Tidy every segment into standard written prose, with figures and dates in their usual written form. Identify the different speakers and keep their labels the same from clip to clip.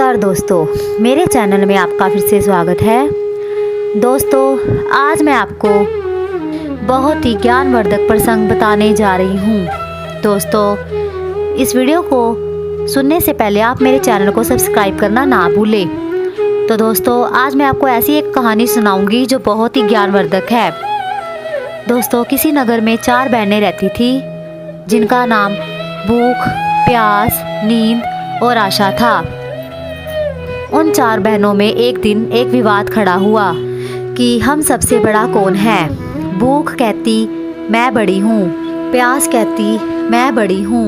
Speaker 1: नमस्कार दोस्तों, मेरे चैनल में आपका फिर से स्वागत है। दोस्तों, आज मैं आपको बहुत ही ज्ञानवर्धक प्रसंग बताने जा रही हूँ। दोस्तों, इस वीडियो को सुनने से पहले आप मेरे चैनल को सब्सक्राइब करना ना भूलें। तो दोस्तों, आज मैं आपको ऐसी एक कहानी सुनाऊंगी जो बहुत ही ज्ञानवर्धक है। दोस्तों, किसी नगर में 4 बहनें रहती थी जिनका नाम भूख, प्यास, नींद और आशा था। उन 4 बहनों में एक दिन एक विवाद खड़ा हुआ कि हम सबसे बड़ा कौन है। भूख कहती मैं बड़ी हूँ, प्यास कहती मैं बड़ी हूँ,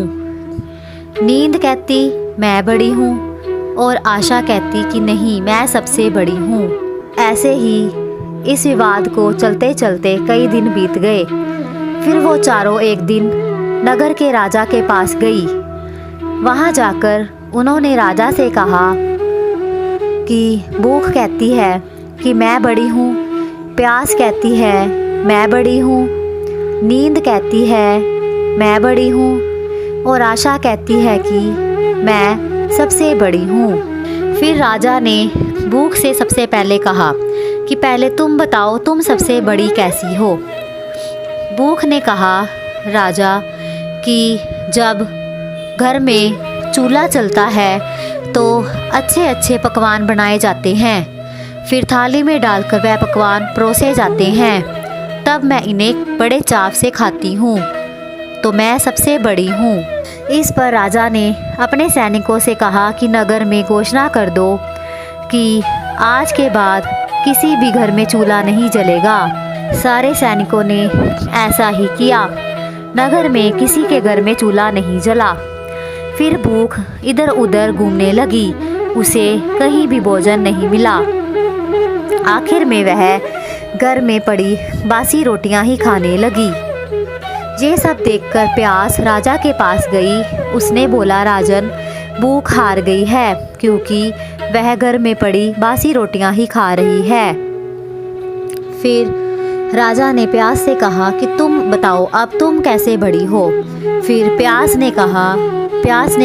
Speaker 1: नींद कहती मैं बड़ी हूँ और आशा कहती कि नहीं, मैं सबसे बड़ी हूँ। ऐसे ही इस विवाद को चलते चलते कई दिन बीत गए। फिर वो चारों एक दिन नगर के राजा के पास गई। वहाँ जाकर उन्होंने राजा से कहा कि भूख कहती है कि मैं बड़ी हूँ, प्यास कहती है मैं बड़ी हूँ, नींद कहती है मैं बड़ी हूँ और आशा कहती है कि मैं सबसे बड़ी हूँ। फिर राजा ने भूख से सबसे पहले कहा कि पहले तुम बताओ, तुम सबसे बड़ी कैसी हो। भूख ने कहा, राजा, कि जब घर में चूल्हा चलता है तो अच्छे अच्छे पकवान बनाए जाते हैं, फिर थाली में डालकर वह पकवान परोसे जाते हैं, तब मैं इन्हें बड़े चाव से खाती हूँ, तो मैं सबसे बड़ी हूँ। इस पर राजा ने अपने सैनिकों से कहा कि नगर में घोषणा कर दो कि आज के बाद किसी भी घर में चूल्हा नहीं जलेगा। सारे सैनिकों ने ऐसा ही किया। नगर में किसी के घर में चूल्हा नहीं जला। फिर भूख इधर उधर घूमने लगी, उसे कहीं भी भोजन नहीं मिला। आखिर में वह घर में पड़ी बासी रोटियां ही खाने लगी। ये सब देखकर प्यास राजा के पास गई। उसने बोला, राजन, भूख हार गई है क्योंकि वह घर में पड़ी बासी रोटियां ही खा रही है। फिर राजा ने प्यास से कहा कि तुम बताओ, अब तुम कैसे बड़ी हो। फिर प्यास ने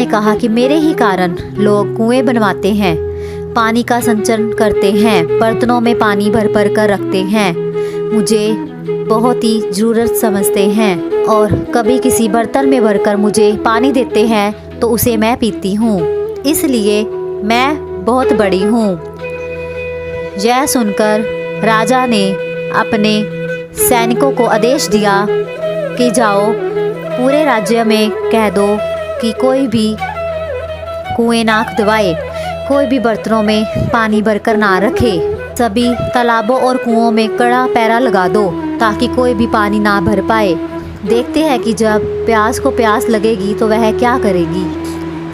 Speaker 1: कहा कि मेरे ही कारण लोग कुएं बनवाते हैं, पानी का संचयन करते हैं, बर्तनों में पानी भर भर कर रखते हैं, मुझे बहुत ही ज़रूरत समझते हैं और कभी किसी बर्तन में भरकर मुझे पानी देते हैं तो उसे मैं पीती हूँ, इसलिए मैं बहुत बड़ी हूँ। यह सुनकर राजा ने अपने सैनिकों को आदेश दिया कि जाओ, पूरे राज्य में कह दो कि कोई भी कुएं ना खुदवाए, कोई भी बर्तनों में पानी भरकर ना रखे, सभी तालाबों और कुओं में कड़ा पैरा लगा दो ताकि कोई भी पानी ना भर पाए। देखते हैं कि जब प्यास को प्यास लगेगी तो वह क्या करेगी।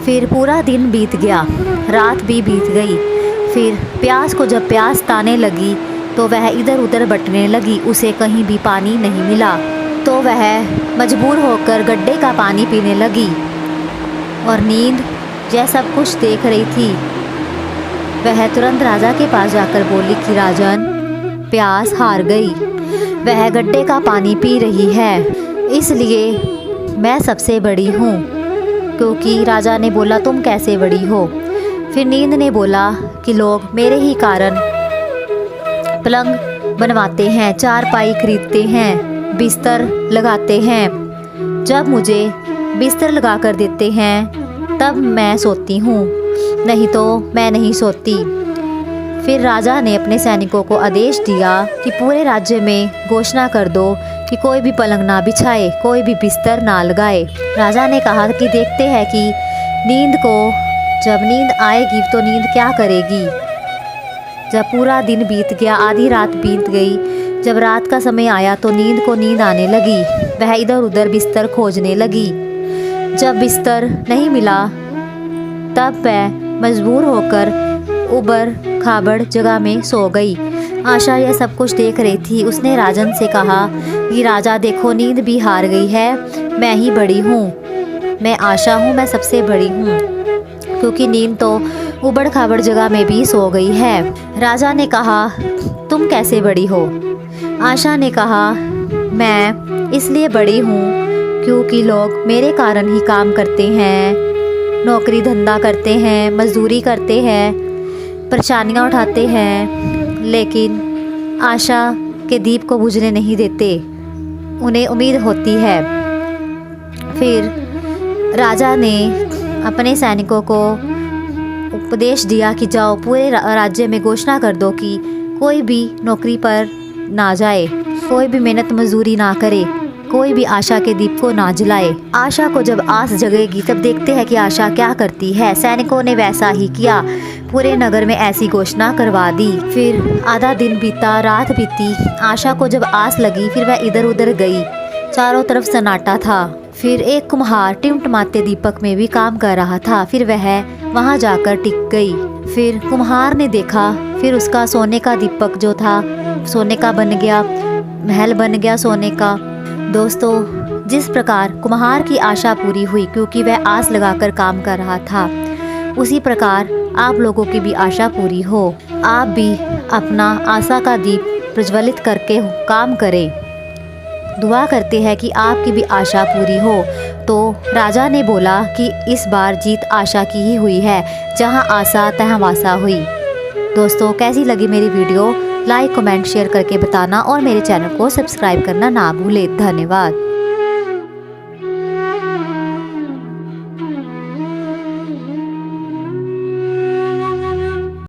Speaker 1: फिर पूरा दिन बीत गया, रात भी बीत गई। फिर प्यास को जब प्यास ताने लगी तो वह इधर उधर बटने लगी, उसे कहीं भी पानी नहीं मिला। तो वह मजबूर होकर गड्ढे का पानी पीने लगी और नींद यह सब कुछ देख रही थी। वह तुरंत राजा के पास जाकर बोली कि राजन, प्यास हार गई, वह गड्ढे का पानी पी रही है, इसलिए मैं सबसे बड़ी हूँ। क्योंकि राजा ने बोला, तुम कैसे बड़ी हो। फिर नींद ने बोला कि लोग मेरे ही कारण पलंग बनवाते हैं, चारपाई खरीदते हैं, बिस्तर लगाते हैं, जब मुझे बिस्तर लगा कर देते हैं तब मैं सोती हूँ, नहीं तो मैं नहीं सोती। फिर राजा ने अपने सैनिकों को आदेश दिया कि पूरे राज्य में घोषणा कर दो कि कोई भी पलंग ना बिछाए, कोई भी बिस्तर ना लगाए। राजा ने कहा कि देखते हैं कि जब नींद आएगी तो नींद क्या करेगी। जब पूरा दिन बीत गया, आधी रात बीत गई, जब रात का समय आया तो नींद को नींद आने लगी। वह इधर उधर बिस्तर खोजने लगी। जब बिस्तर नहीं मिला तब वह मजबूर होकर उबड़ खाबड़ जगह में सो गई। आशा यह सब कुछ देख रही थी। उसने राजन से कहा कि राजा, देखो, नींद भी हार गई है, मैं ही बड़ी हूँ, मैं आशा हूँ, मैं सबसे बड़ी हूँ, क्योंकि नींद तो उबड़ खाबड़ जगह में भी सो गई है। राजा ने कहा, तुम कैसे बड़ी हो। आशा ने कहा, मैं इसलिए बड़ी हूँ क्योंकि लोग मेरे कारण ही काम करते हैं, नौकरी धंधा करते हैं, मजदूरी करते हैं, परेशानियां उठाते हैं, लेकिन आशा के दीप को बुझने नहीं देते। उन्हें उम्मीद होती है। फिर राजा ने अपने सैनिकों को उपदेश दिया कि जाओ पूरे राज्य में घोषणा कर दो कि कोई भी नौकरी पर ना जाए, कोई भी मेहनत मजदूरी ना करे, कोई भी आशा के दीप को ना जलाए। आशा को जब आस जगेगी तब देखते हैं कि आशा क्या करती है। सैनिकों ने वैसा ही किया, पूरे नगर में ऐसी घोषणा करवा दी। फिर आधा दिन बीता, रात बीती। आशा को जब आस लगी फिर वह इधर उधर गई। चारों तरफ सन्नाटा था। फिर एक कुम्हार टिमटिमाते दीपक में भी काम कर रहा था। फिर वह वहां जाकर टिक गई। फिर कुम्हार ने देखा, फिर उसका सोने का दीपक जो था सोने का बन गया, महल बन गया सोने का। दोस्तों, जिस प्रकार कुम्हार की आशा पूरी हुई क्योंकि वह आस लगाकर काम कर रहा था, उसी प्रकार आप लोगों की भी आशा पूरी हो। आप भी अपना आशा का दीप प्रज्वलित करके काम करें। दुआ करते हैं कि आपकी भी आशा पूरी हो। तो राजा ने बोला कि इस बार जीत आशा की ही हुई है, जहां आशा तहाँ वासा हुई। दोस्तों, कैसी लगी मेरी वीडियो? लाइक, कमेंट, शेयर करके बताना और मेरे चैनल को सब्सक्राइब करना ना भूलें। धन्यवाद।